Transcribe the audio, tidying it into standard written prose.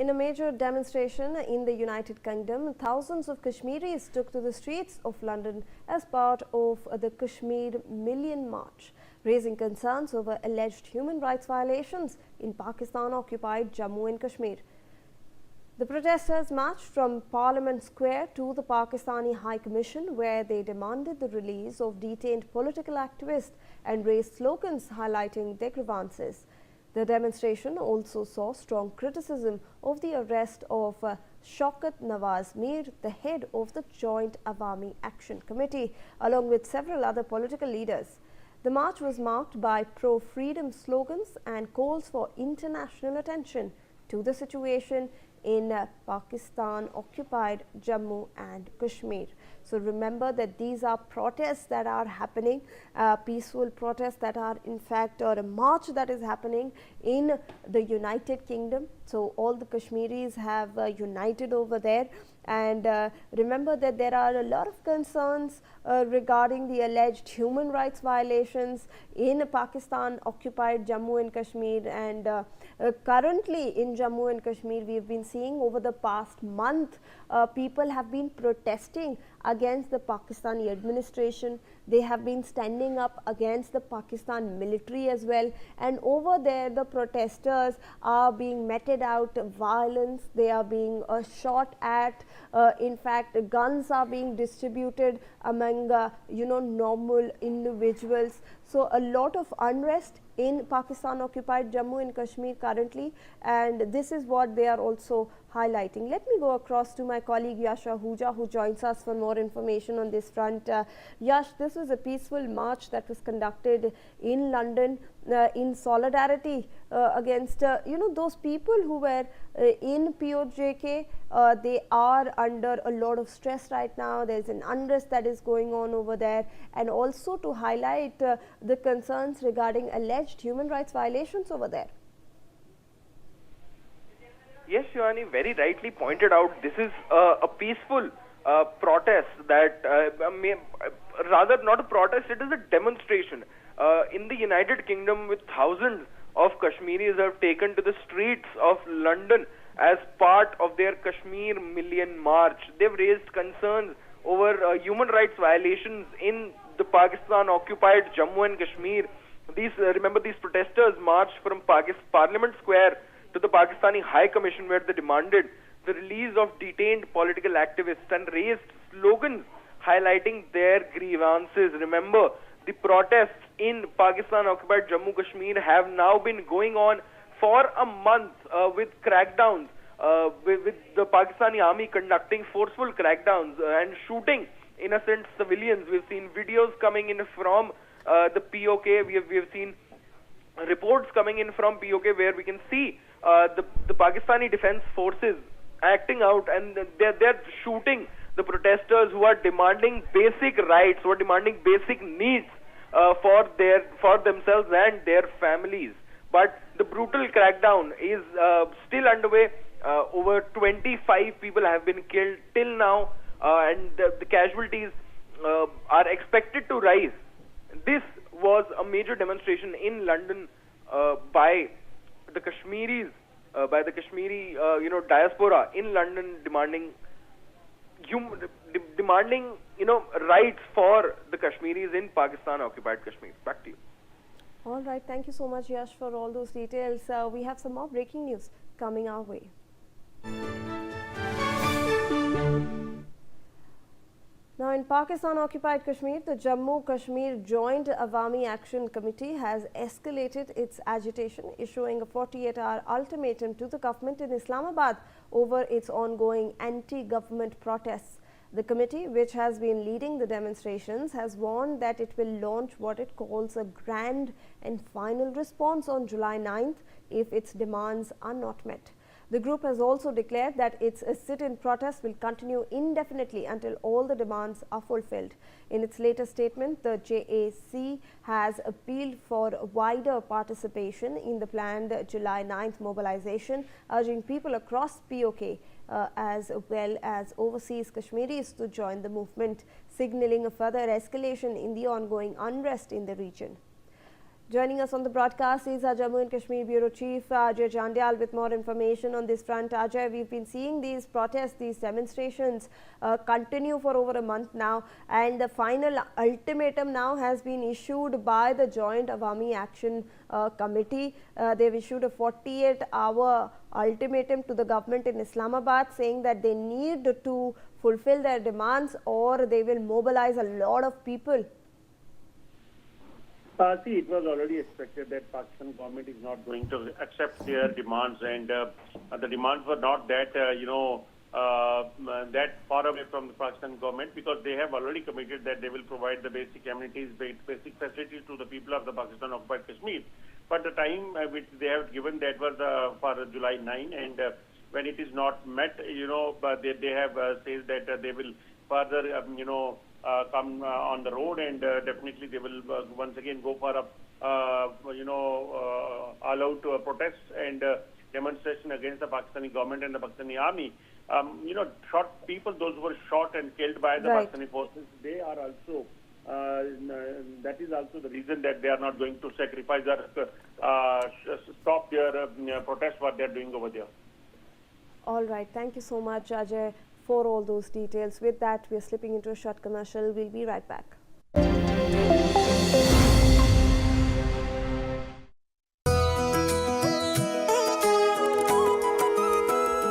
In a major demonstration in the United Kingdom, thousands of Kashmiris took to the streets of London as part of the Kashmir Million March, raising concerns over alleged human rights violations in Pakistan-occupied Jammu and Kashmir. The protesters marched from Parliament Square to the Pakistani High Commission, where they demanded the release of detained political activists and raised slogans highlighting their grievances. The demonstration also saw strong criticism of the arrest of Shaukat Nawaz Mir, the head of the Joint Awami Action Committee, along with several other political leaders. The march was marked by pro-freedom slogans and calls for international attention to the situation in Pakistan-occupied Jammu and Kashmir. So remember that these are protests that are happening, peaceful protests that are in fact, or a march that is happening in the United Kingdom. So all the Kashmiris have united over there. And remember that there are a lot of concerns regarding the alleged human rights violations in Pakistan-occupied Jammu and Kashmir. And currently in Jammu and Kashmir, we have been seeing over the past month, people have been protesting against the Pakistani administration. They have been standing up against the Pakistan military as well. And over there, the protesters are being meted out violence. They are being shot at. In fact, guns are being distributed among normal individuals. So a lot of unrest in Pakistan-occupied Jammu and Kashmir currently, and this is what they are also highlighting. Let me go across to my colleague Yash Ahuja, who joins us for more information on this front. Yash, this was a peaceful march that was conducted in London in solidarity against those people who were in POJK. They are under a lot of stress right now. There is an unrest that is going on over there, and also to highlight the concerns regarding alleged human rights violations over there. Yes, Shivani very rightly pointed out, this is a peaceful protest that, rather not a protest, it is a demonstration. In the United Kingdom, with thousands of Kashmiris have taken to the streets of London as part of their Kashmir Million March. They've raised concerns over human rights violations in the Pakistan-occupied Jammu and Kashmir. Remember, these protesters marched from Parliament Square to the Pakistani High Commission, where they demanded the release of detained political activists and raised slogans highlighting their grievances. Remember, the protests in Pakistan-occupied Jammu Kashmir have now been going on for a month with crackdowns, with the Pakistani army conducting forceful crackdowns and shooting innocent civilians. We've seen videos coming in from the POK. We have seen reports coming in from POK where we can see the Pakistani defense forces acting out, and they're shooting the protesters who are demanding basic rights, who are demanding basic needs for themselves and their families. But the brutal crackdown is still underway. Over 25 people have been killed till now, and the casualties are expected to rise. This was a major demonstration in London by the Kashmiris, by the Kashmiri diaspora in London, demanding rights for the Kashmiris in Pakistan-occupied Kashmir. Back to you. All right, thank you so much, Yash, for all those details. We have some more breaking news coming our way. Now, in Pakistan-occupied Kashmir, the Jammu-Kashmir Joint Awami Action Committee has escalated its agitation, issuing a 48-hour ultimatum to the government in Islamabad over its ongoing anti-government protests. The committee, which has been leading the demonstrations, has warned that it will launch what it calls a grand and final response on July 9th if its demands are not met. The group has also declared that its sit-in protest will continue indefinitely until all the demands are fulfilled. In its latest statement, the JAC has appealed for wider participation in the planned July 9th mobilization, urging people across POK as well as overseas Kashmiris to join the movement, signalling a further escalation in the ongoing unrest in the region. Joining us on the broadcast is our Jammu and Kashmir Bureau Chief Ajay Jandyal with more information on this front. Ajay, we've been seeing these protests, these demonstrations continue for over a month now, and the final ultimatum now has been issued by the Joint Awami Action Committee. They've issued a 48-hour ultimatum to the government in Islamabad, saying that they need to fulfill their demands or they will mobilize a lot of people. See, it was already expected that Pakistan government is not going to accept their demands, and the demands were not that, that far away from the Pakistan government, because they have already committed that they will provide the basic amenities, basic facilities to the people of the Pakistan-occupied Kashmir. But the time which they have given, that was for July 9, and when it is not met, but they have said that they will further, come on the road, and definitely they will once again go for a all-out protest and demonstration against the Pakistani government and the Pakistani army. Shot people, those who were shot and killed by the Pakistani forces, they are also that is also the reason that they are not going to sacrifice or stop their protest what they are doing over there. All right, thank you so much, Ajay, for all those details. With that, we are slipping into a short commercial. We'll be right back.